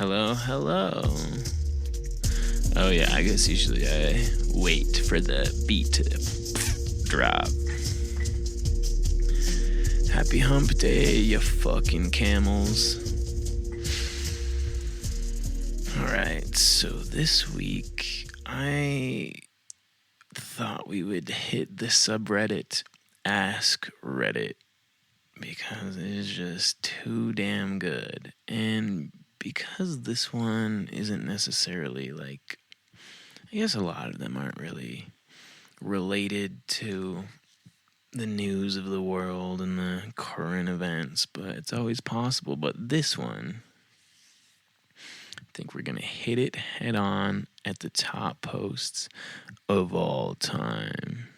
Hello, hello. Oh yeah, I guess usually I wait for the beat to drop. Happy hump day, you fucking camels. Alright, so this week I thought we would hit the subreddit Ask Reddit because it is just too damn good. And because this one isn't necessarily like, I guess a lot of them aren't really related to the news of the world and the current events, but it's always possible. But this one, I think we're going to hit it head on at the top posts of all time.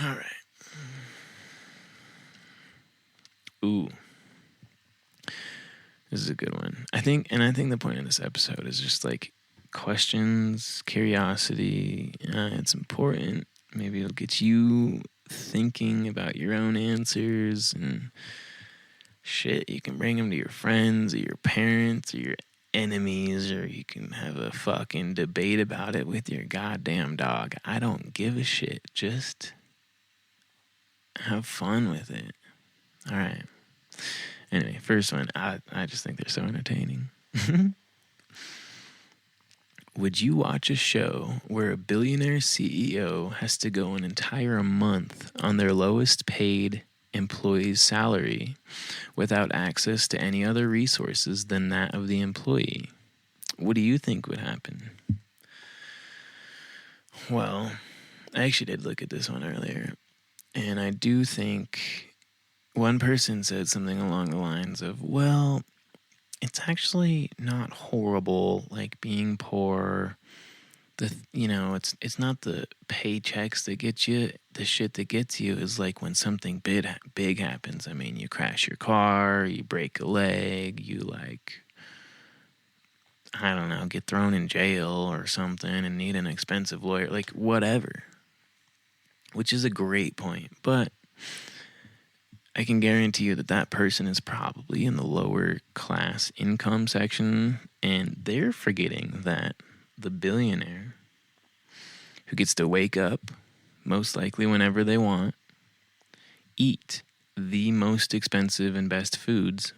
All right. Ooh. This is a good one. I think the point of this episode is just like questions, curiosity. It's important. Maybe it'll get you thinking about your own answers and shit. You can bring them to your friends or your parents or your enemies, or you can have a fucking debate about it with your goddamn dog. I don't give a shit. Just have fun with it. All right. Anyway, first one. I just think they're so entertaining. Would you watch a show where a billionaire CEO has to go an entire month on their lowest paid employee's salary without access to any other resources than that of the employee? What do you think would happen? Well, I actually did look at this one earlier, and I do think one person said something along the lines of, well, it's actually not horrible, like being poor. It's not the paychecks that get you. The shit that gets you is like when something big happens. I mean, you crash your car, you break a leg, you I don't know, get thrown in jail or something and need an expensive lawyer, like whatever. Which is a great point, but I can guarantee you that person is probably in the lower class income section, and they're forgetting that the billionaire who gets to wake up, most likely whenever they want, eat the most expensive and best foods,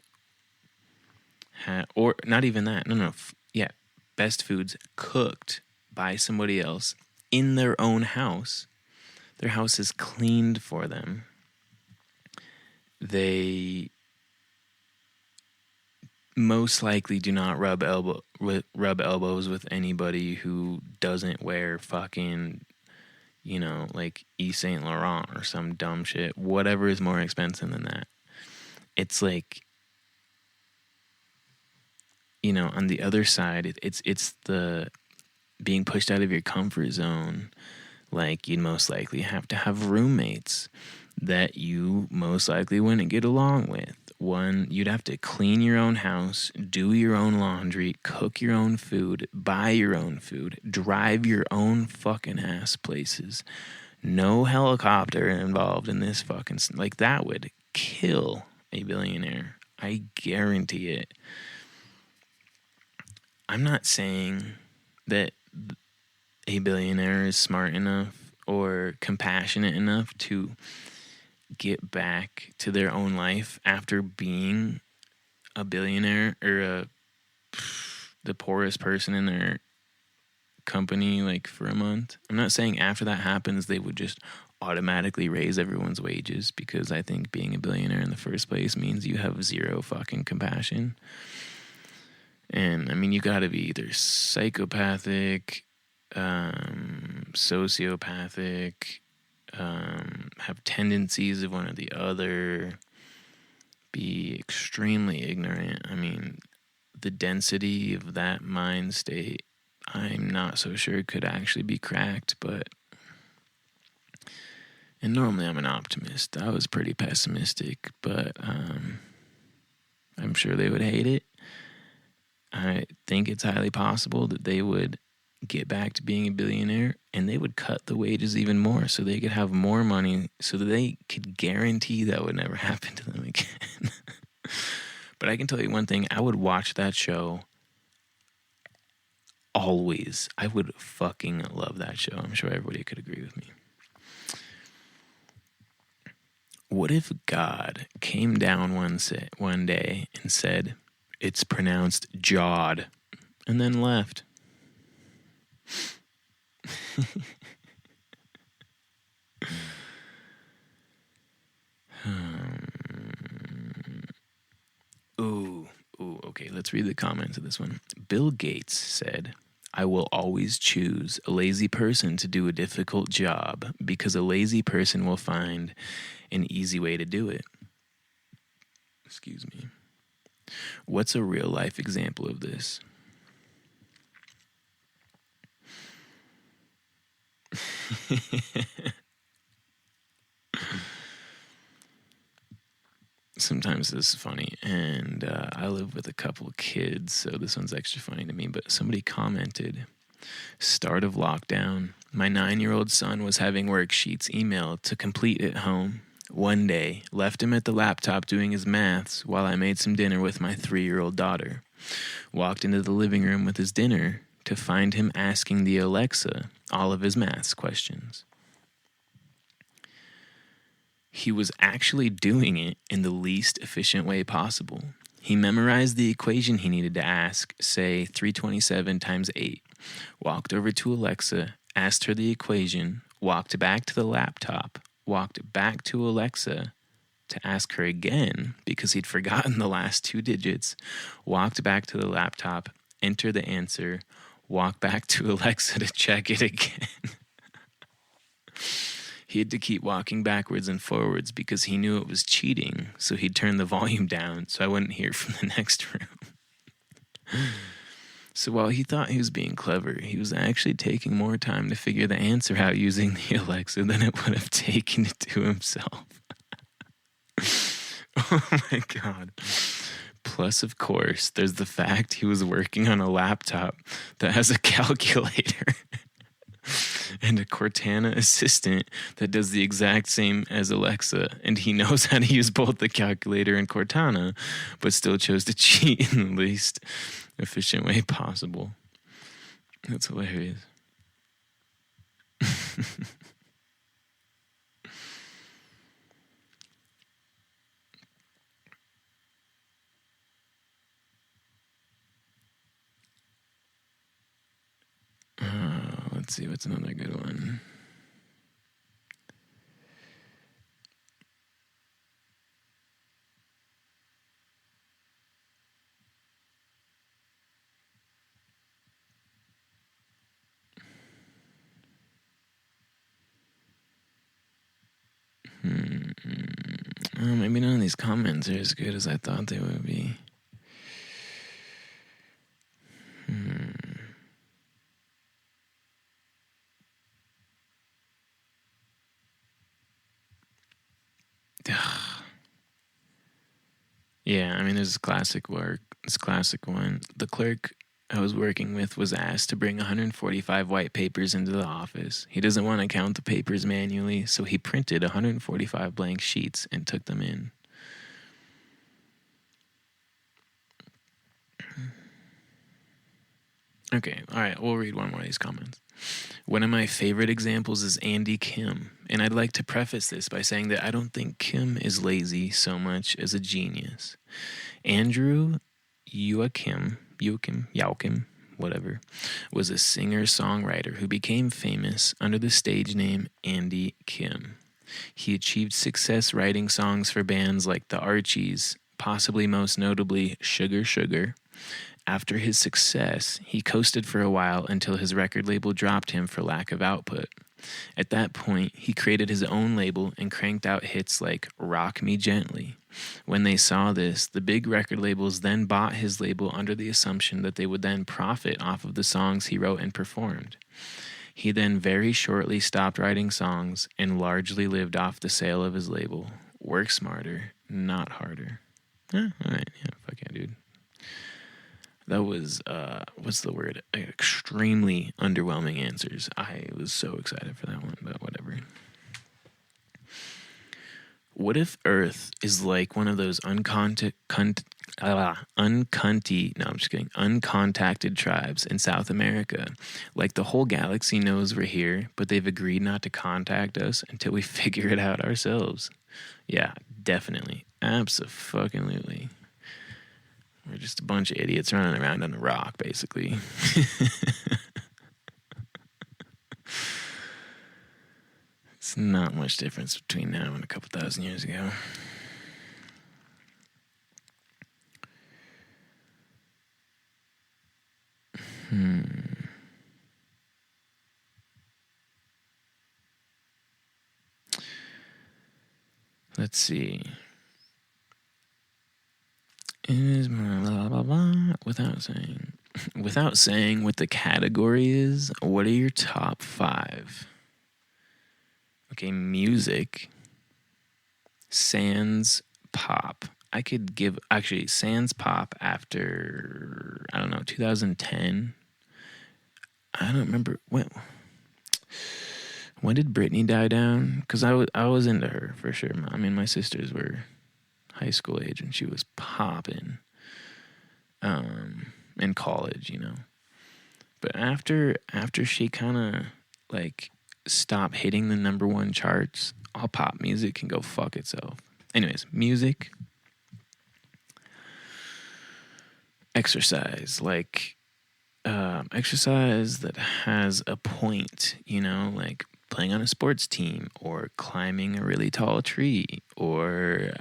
or not even that, best foods cooked by somebody else in their own house. Their house is cleaned for them. They most likely do not rub elbows with anybody who doesn't wear fucking, like Yves Saint Laurent or some dumb shit. Whatever is more expensive than that. It's like, on the other side, it's the being pushed out of your comfort zone. Like, you'd most likely have to have roommates that you most likely wouldn't get along with. One, you'd have to clean your own house, do your own laundry, cook your own food, buy your own food, drive your own fucking ass places. No helicopter involved in this fucking... Like, that would kill a billionaire. I guarantee it. I'm not saying that a billionaire is smart enough or compassionate enough to get back to their own life after being a billionaire or the poorest person in their company, like, for a month. I'm not saying after that happens they would just automatically raise everyone's wages, because I think being a billionaire in the first place means you have zero fucking compassion. And I mean, you gotta be either psychopathic, sociopathic, have tendencies of one or the other, be extremely ignorant. I mean, the density of that mind state, I'm not so sure could actually be cracked, and normally I'm an optimist. I was pretty pessimistic, but I'm sure they would hate it. I think it's highly possible that they would get back to being a billionaire, and they would cut the wages even more so they could have more money, so that they could guarantee that would never happen to them again. But I can tell you one thing, I would watch that show always. I would fucking love that show. I'm sure everybody could agree with me. What if God came down one day and said, "It's pronounced jawed," and then left? Okay, let's read the comments of this one. Bill Gates said, "I will always choose a lazy person to do a difficult job because a lazy person will find an easy way to do it." Excuse me. What's a real life example of this? Sometimes this is funny, and I live with a couple of kids, so this one's extra funny to me, but somebody commented, "Start of lockdown. My 9-year-old son was having worksheets emailed to complete at home. One day, left him at the laptop doing his maths while I made some dinner with my 3-year-old daughter. Walked into the living room with his dinner to find him asking the Alexa all of his maths questions. He was actually doing it in the least efficient way possible. He memorized the equation he needed to ask, say 327 times 8, walked over to Alexa, asked her the equation, walked back to the laptop, walked back to Alexa to ask her again because he'd forgotten the last 2 digits, walked back to the laptop, entered the answer, walked back to Alexa to check it again." He had to keep walking backwards and forwards because he knew it was cheating, so he'd turn the volume down so I wouldn't hear from the next room. So while he thought he was being clever, he was actually taking more time to figure the answer out using the Alexa than it would have taken to do himself. Oh my God. Plus, of course, there's the fact he was working on a laptop that has a calculator and a Cortana assistant that does the exact same as Alexa, and he knows how to use both the calculator and Cortana, but still chose to cheat in the least efficient way possible. That's hilarious. Let's see, what's another good one? Maybe none of these comments are as good as I thought they would be. Yeah, I mean, there's this classic one. The clerk I was working with was asked to bring 145 white papers into the office. He doesn't want to count the papers manually, so he printed 145 blank sheets and took them in. Okay, all right, we'll read one more of these comments. One of my favorite examples is Andy Kim, and I'd like to preface this by saying that I don't think Kim is lazy so much as a genius. Andrew Joachim, whatever, was a singer-songwriter who became famous under the stage name Andy Kim. He achieved success writing songs for bands like the Archies, possibly most notably Sugar Sugar. After his success, he coasted for a while until his record label dropped him for lack of output. At that point, he created his own label and cranked out hits like Rock Me Gently. When they saw this, the big record labels then bought his label under the assumption that they would then profit off of the songs he wrote and performed. He then very shortly stopped writing songs and largely lived off the sale of his label. Work smarter, not harder. All right, yeah, fuck yeah, dude. That was, what's the word? Extremely underwhelming answers. I was so excited for that one, but whatever. What if Earth is like one of those uncontacted tribes in South America. Like the whole galaxy knows we're here, but they've agreed not to contact us until we figure it out ourselves. Yeah, definitely. Absolutely. We're just a bunch of idiots running around on a rock, basically. It's not much difference between now and a couple thousand years ago. Let's see. Is blah, blah, blah, without saying what the category is, what are your top 5? Okay, music, sans pop. I could give, actually, sans pop after, I don't know, 2010. I don't remember, when did Britney die down? Because I was into her, for sure. I mean, my sisters were high school age and she was popping in college, you know. But after she kind of, like, stopped hitting the number 1 charts, all pop music can go fuck itself. Anyways, music, exercise, like exercise that has a point, you know, like playing on a sports team or climbing a really tall tree or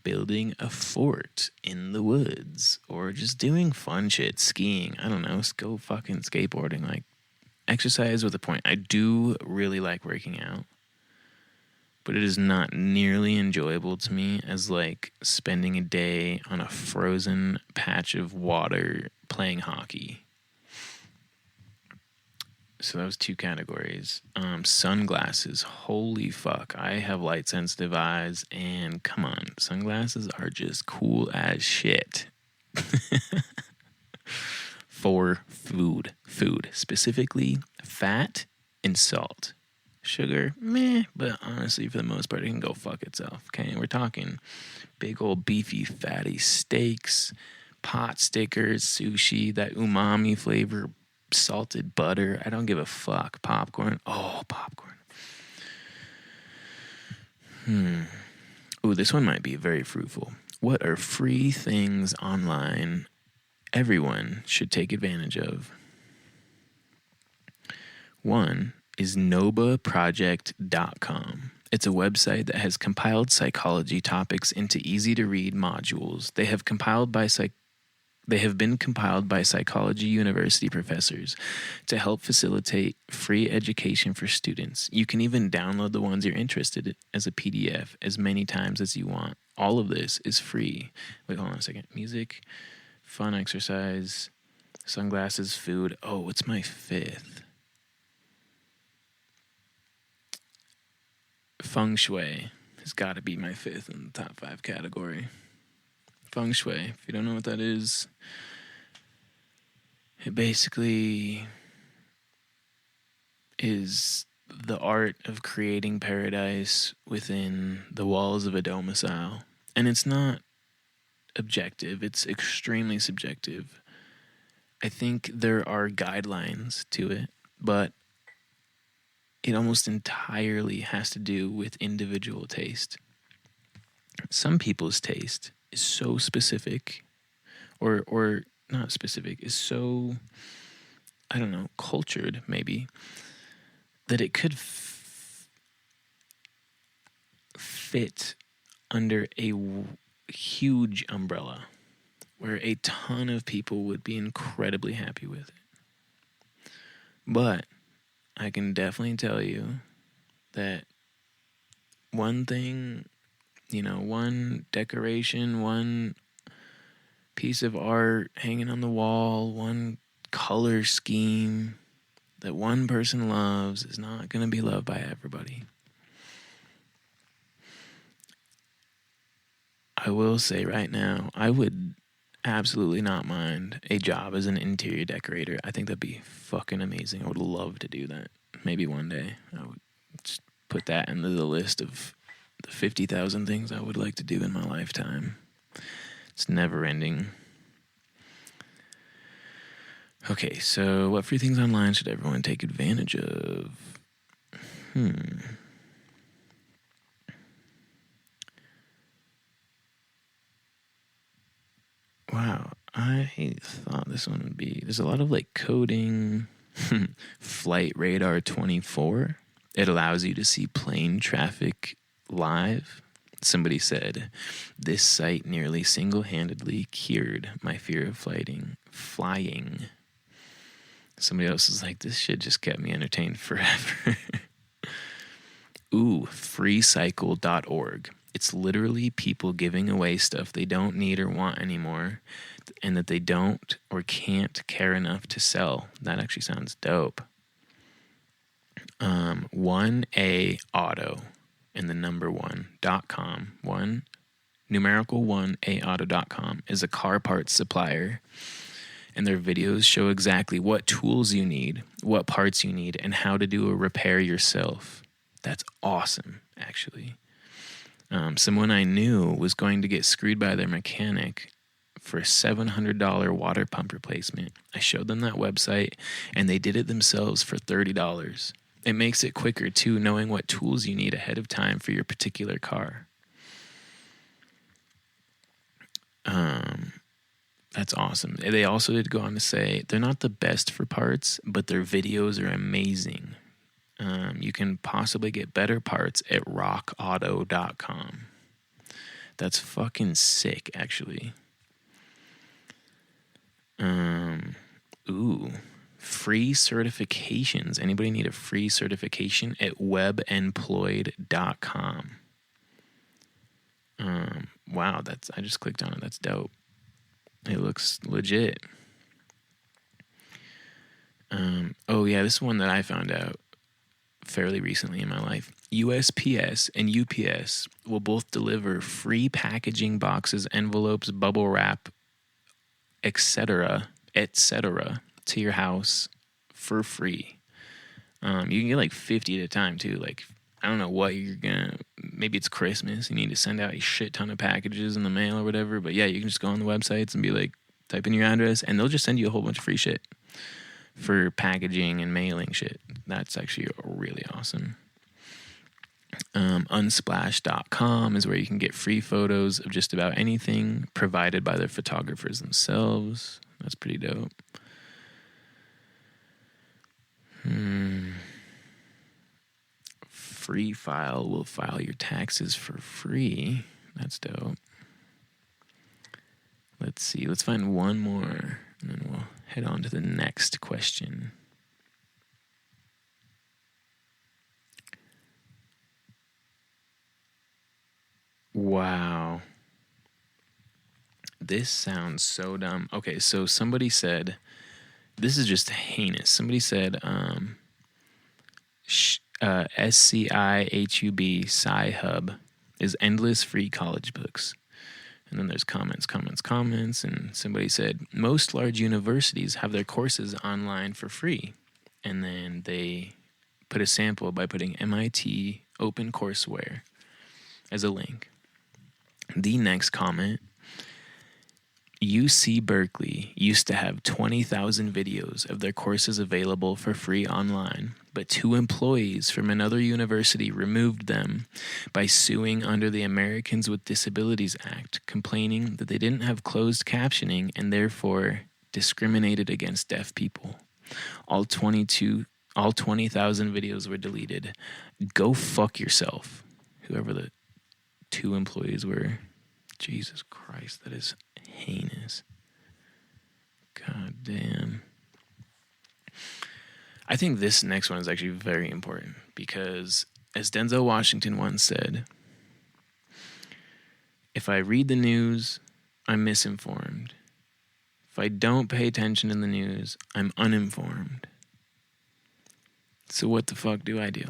building a fort in the woods or just doing fun shit, skiing, I don't know, go fucking skateboarding, like exercise with a point. I do really like working out, but it is not nearly enjoyable to me as like spending a day on a frozen patch of water playing hockey. So that was 2 categories. Sunglasses. Holy fuck. I have light sensitive eyes, and come on, sunglasses are just cool as shit. For food. Specifically, fat and salt. Sugar, meh, but honestly, for the most part, it can go fuck itself. Okay, we're talking big old beefy fatty steaks, pot stickers, sushi, that umami flavor, salted butter. I don't give a fuck. Popcorn. Oh, popcorn. Ooh, this one might be very fruitful. What are free things online everyone should take advantage of? 1 is nobaproject.com. It's a website that has compiled psychology topics into easy-to-read modules. They have been compiled by psychology university professors to help facilitate free education for students. You can even download the ones you're interested in as a PDF as many times as you want. All of this is free. Wait, hold on a second. Music, fun exercise, sunglasses, food. Oh, what's my 5th? Feng Shui has got to be my 5th in the top 5 category. Feng Shui, if you don't know what that is, it basically is the art of creating paradise within the walls of a domicile. And it's not objective, it's extremely subjective. I think there are guidelines to it, but it almost entirely has to do with individual taste. Some people's taste is so specific, or not specific, is so, I don't know, cultured maybe, that it could fit under a huge umbrella where a ton of people would be incredibly happy with it. But I can definitely tell you that one thing, you know, one decoration, one piece of art hanging on the wall, one color scheme that one person loves is not going to be loved by everybody. I will say right now, I would absolutely not mind a job as an interior decorator. I think that'd be fucking amazing. I would love to do that. Maybe one day I would just put that into the list of the 50,000 things I would like to do in my lifetime. It's never ending. Okay, so what free things online should everyone take advantage of? Wow, I thought this one would be... There's a lot of like coding. Flight Radar 24. It allows you to see plane traffic live. Somebody said, this site nearly single-handedly cured my fear of flying. Somebody else was like, this shit just kept me entertained forever. Ooh, freecycle.org. It's literally people giving away stuff they don't need or want anymore and that they don't or can't care enough to sell. That actually sounds dope. 1A Auto and the number 1.com. Numerical 1AAuto.com is a car parts supplier. And their videos show exactly what tools you need, what parts you need, and how to do a repair yourself. That's awesome, actually. Someone I knew was going to get screwed by their mechanic for a $700 water pump replacement. I showed them that website, and they did it themselves for $30. It makes it quicker, too, knowing what tools you need ahead of time for your particular car. That's awesome. They also did go on to say they're not the best for parts, but their videos are amazing. You can possibly get better parts at rockauto.com. That's fucking sick, actually. Free certifications. Anybody need a free certification at webemployed.com? Wow, I just clicked on it. That's dope. It looks legit. This is one that I found out fairly recently in my life. USPS and UPS will both deliver free packaging boxes, envelopes, bubble wrap, etc., to your house for free. You can get like 50 at a time too. Like, I don't know what you're gonna... Maybe it's Christmas. You need to send out a shit ton of packages in the mail or whatever. But yeah, you can just go on the websites and be like, type in your address, and they'll just send you a whole bunch of free shit for packaging and mailing shit. That's actually really awesome. Unsplash.com is where you can get free photos of just about anything provided by their photographers themselves. That's pretty dope. Free File will file your taxes for free. That's dope. Let's see. Let's find one more, and then we'll head on to the next question. Wow. This sounds so dumb. Okay, so somebody said, this is just heinous. Somebody said, SCIHUB Sci-Hub is endless free college books. And then there's comments. And somebody said, most large universities have their courses online for free. And then they put a sample by putting MIT OpenCourseWare as a link. The next comment, UC Berkeley used to have 20,000 videos of their courses available for free online, but 2 employees from another university removed them by suing under the Americans with Disabilities Act, complaining that they didn't have closed captioning and therefore discriminated against deaf people. All 20,000 videos were deleted. Go fuck yourself, whoever the 2 employees were. Jesus Christ, that is heinous. God damn. I think this next one is actually very important because, as Denzel Washington once said, if I read the news, I'm misinformed. If I don't pay attention in the news, I'm uninformed. So what the fuck do I do?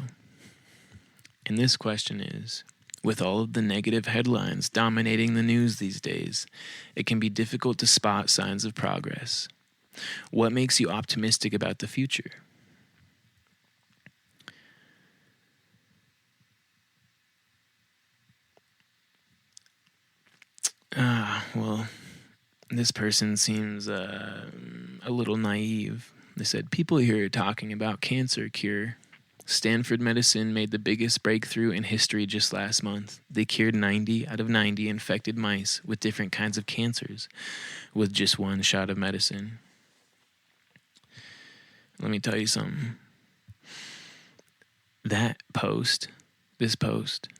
And this question is, with all of the negative headlines dominating the news these days, it can be difficult to spot signs of progress. What makes you optimistic about the future? Well, This person seems a little naive. They said, people here are talking about cancer cure. Stanford Medicine made the biggest breakthrough in history just last month. They cured 90 out of 90 infected mice with different kinds of cancers with just one shot of medicine. Let me tell you something. This post,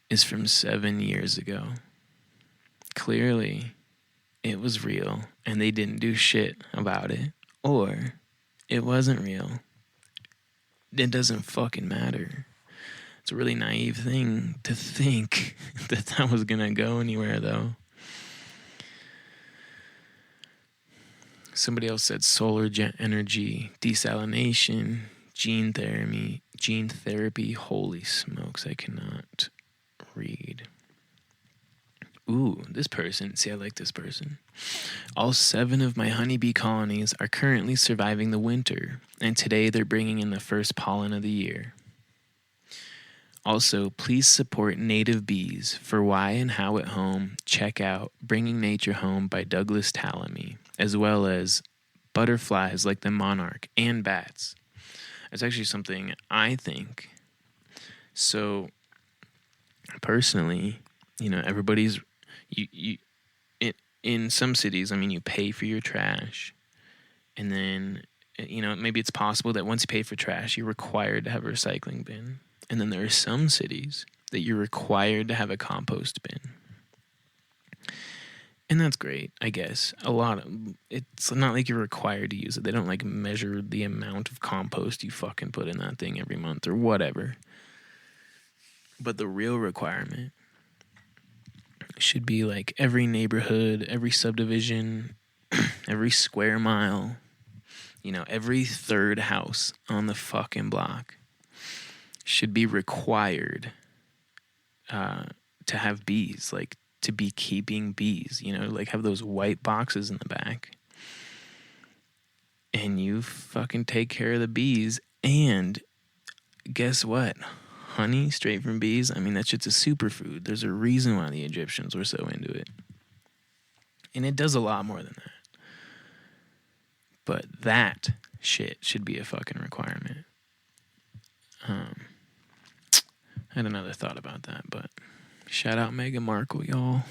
is from 7 years ago. Clearly, it was real and they didn't do shit about it. Or it wasn't real. It doesn't fucking matter. It's a really naive thing to think that was gonna go anywhere, though. Somebody else said solar energy, desalination, gene therapy. Holy smokes, I cannot read. Ooh, this person. See, I like this person. All 7 of my honeybee colonies are currently surviving the winter, and today they're bringing in the first pollen of the year. Also, please support native bees. For why and how at home, check out Bringing Nature Home by Douglas Tallamy, as well as butterflies like the monarch and bats. It's actually something I think. So, personally, everybody's in some cities, you pay for your trash, and then, maybe it's possible that once you pay for trash, you're required to have a recycling bin. And then there are some cities that you're required to have a compost bin. And that's great, I guess. It's not like you're required to use it. They don't measure the amount of compost you fucking put in that thing every month or whatever. But the real requirement should be every neighborhood, every subdivision, every square mile, every third house on the fucking block should be required to have bees, to be keeping bees, have those white boxes in the back. And you fucking take care of the bees. And guess what? Honey straight from bees, that shit's a superfood. There's a reason why the Egyptians were so into it. And it does a lot more than that. But that shit should be a fucking requirement. I had another thought about that, but shout out Meghan Markle, y'all.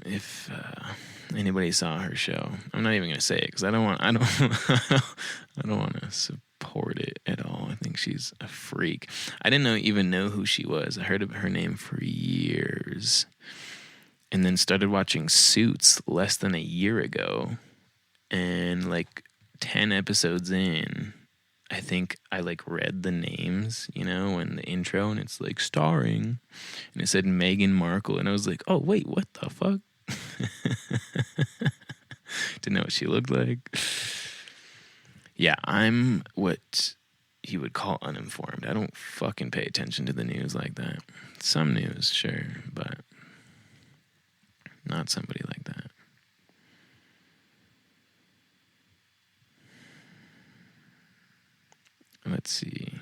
If anybody saw her show, I'm not even gonna say it because I don't want to support it at all. I think she's a freak. I didn't even know who she was. I heard of her name for years, and then started watching Suits less than a year ago, and 10 episodes in, I think I read the names, and the intro, and it's starring, and it said Meghan Markle, and I was like, oh wait, what the fuck? Didn't know what she looked like. Yeah, I'm what you would call uninformed. I don't fucking pay attention to the news like that. Some news, sure, but not somebody like that. Let's see.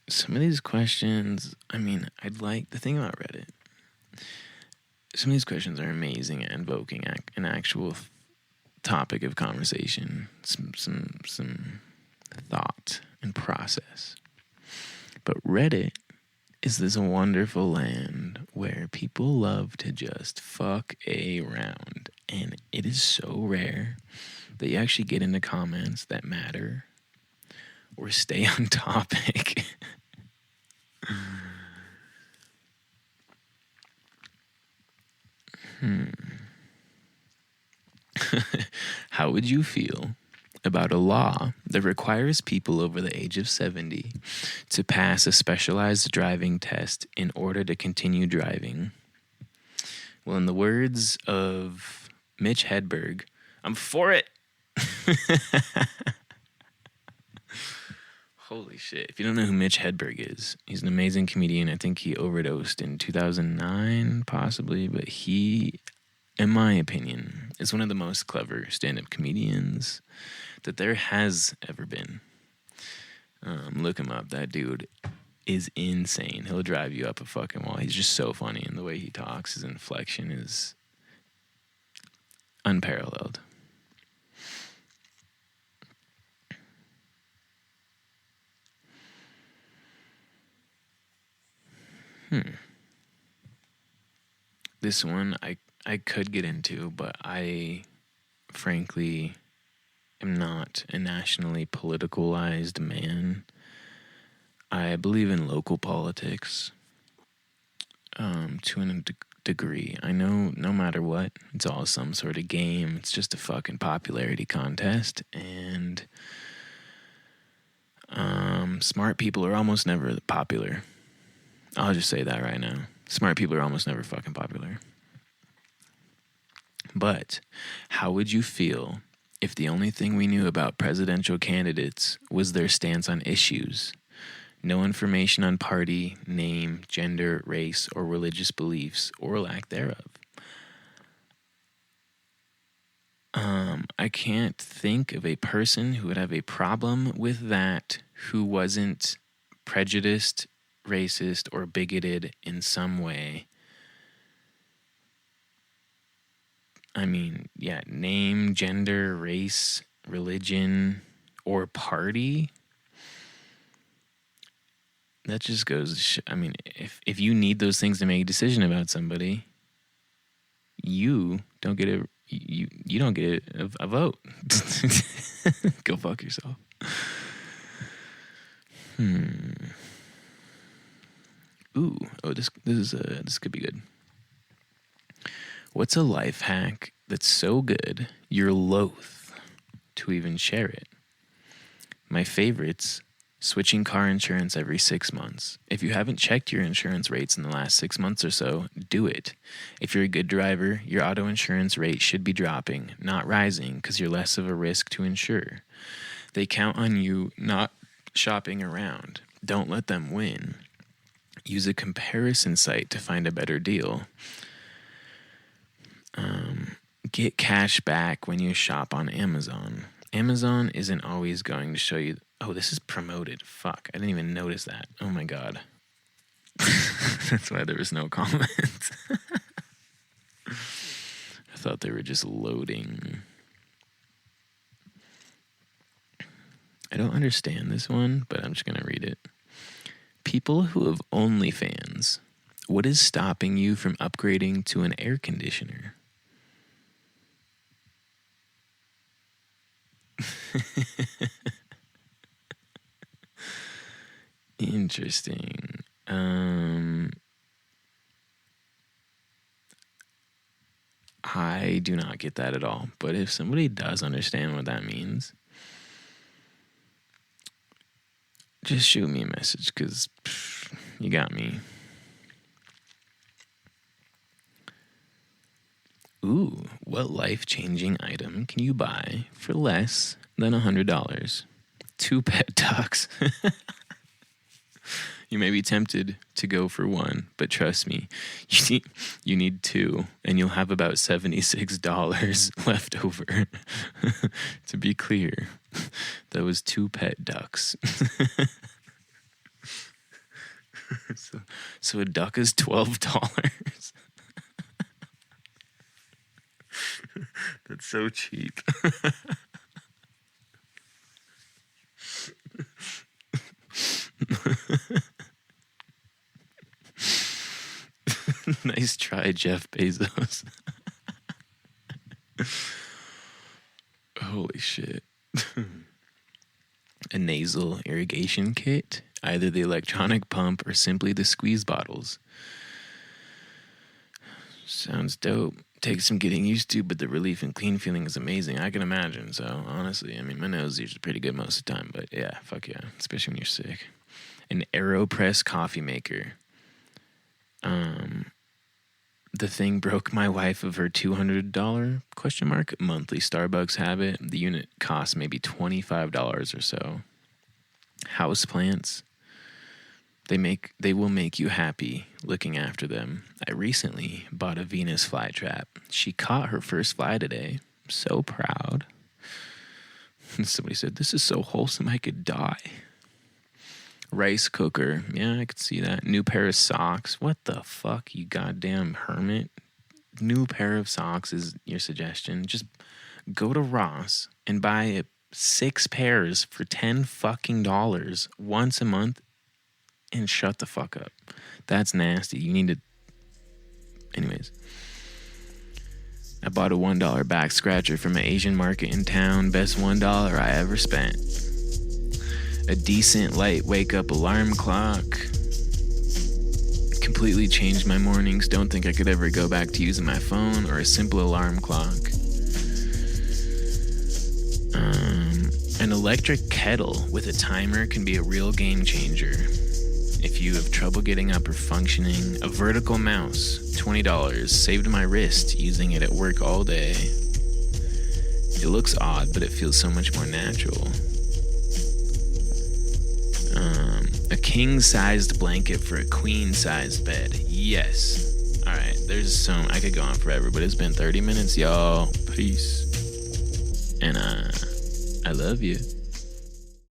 Some of these questions, the thing about Reddit, some of these questions are amazing at invoking an actual topic of conversation, some thought and process. But Reddit is this wonderful land where people love to just fuck around. And it is so rare that you actually get into comments that matter or stay on topic. How would you feel about a law that requires people over the age of 70 to pass a specialized driving test in order to continue driving? Well, in the words of Mitch Hedberg, I'm for it. Holy shit. If you don't know who Mitch Hedberg is, he's an amazing comedian. I think he overdosed in 2009, possibly, but he, in my opinion, is one of the most clever stand-up comedians that there has ever been. Look him up. That dude is insane. He'll drive you up a fucking wall. He's just so funny, and the way he talks, his inflection is unparalleled. This one I could get into, but I frankly am not a nationally politicalized man. I believe in local politics to a degree. I know no matter what, it's all some sort of game. It's just a fucking popularity contest, and smart people are almost never popular. I'll just say that right now. Smart people are almost never fucking popular. But how would you feel if the only thing we knew about presidential candidates was their stance on issues? No information on party, name, gender, race, or religious beliefs, or lack thereof. I can't think of a person who would have a problem with that who wasn't prejudiced, racist, or bigoted in some way. I mean, yeah, name, gender, race, religion, or party. That just goes, I mean, if you need those things to make a decision about somebody, you don't get you don't get a vote. Go fuck yourself. Ooh, this could be good. What's a life hack that's so good you're loath to even share it? My favorites: switching car insurance every 6 months. If you haven't checked your insurance rates in the last 6 months or so, do it. If you're a good driver, your auto insurance rate should be dropping, not rising, because you're less of a risk to insure. They count on you not shopping around. Don't let them win. Use a comparison site to find a better deal. Get cash back when you shop on Amazon. Amazon isn't always going to show you. Oh, this is promoted. Fuck, I didn't even notice that. Oh my god. That's why there was no comments. I thought they were just loading. I don't understand this one, but I'm just going to read it. People who have OnlyFans, what is stopping you from upgrading to an air conditioner? Interesting. I do not get that at all. But if somebody does understand what that means, just shoot me a message, because you got me. Ooh, what life-changing item can you buy for less than $100? 2 pet ducks. You may be tempted to go for one, but trust me, you need 2, and you'll have about $76 left over. To be clear, that was 2 pet ducks. So a duck is $12. That's so cheap. Nice try, Jeff Bezos. Holy shit. A nasal irrigation kit, either the electronic pump or simply the squeeze bottles. Sounds dope. Takes some getting used to, but the relief and clean feeling is amazing. I can imagine. So honestly, I mean, my nose is usually pretty good most of the time, but yeah, fuck yeah, especially when you're sick. An AeroPress coffee maker. The thing broke my wife of her $200 monthly Starbucks habit. The unit costs maybe $25 or so. Houseplants. They will make you happy looking after them. I recently bought a Venus flytrap. She caught her first fly today. I'm so proud. Somebody said, "This is so wholesome I could die." Rice cooker. Yeah, I could see that. New pair of socks. What the fuck, you goddamn hermit? New pair of socks is your suggestion. Just go to Ross and buy 6 pairs for $10 fucking once a month and shut the fuck up. That's nasty. You need to... Anyways. I bought a $1 back scratcher from an Asian market in town. Best $1 I ever spent. A decent light wake-up alarm clock. Completely changed my mornings. Don't think I could ever go back to using my phone or a simple alarm clock. An electric kettle with a timer can be a real game changer. If you have trouble getting up or functioning, a vertical mouse, $20, saved my wrist using it at work all day. It looks odd, but it feels so much more natural. A king-sized blanket for a queen-sized bed. Yes. All right, I could go on forever, but it's been 30 minutes, y'all. Peace. And I love you.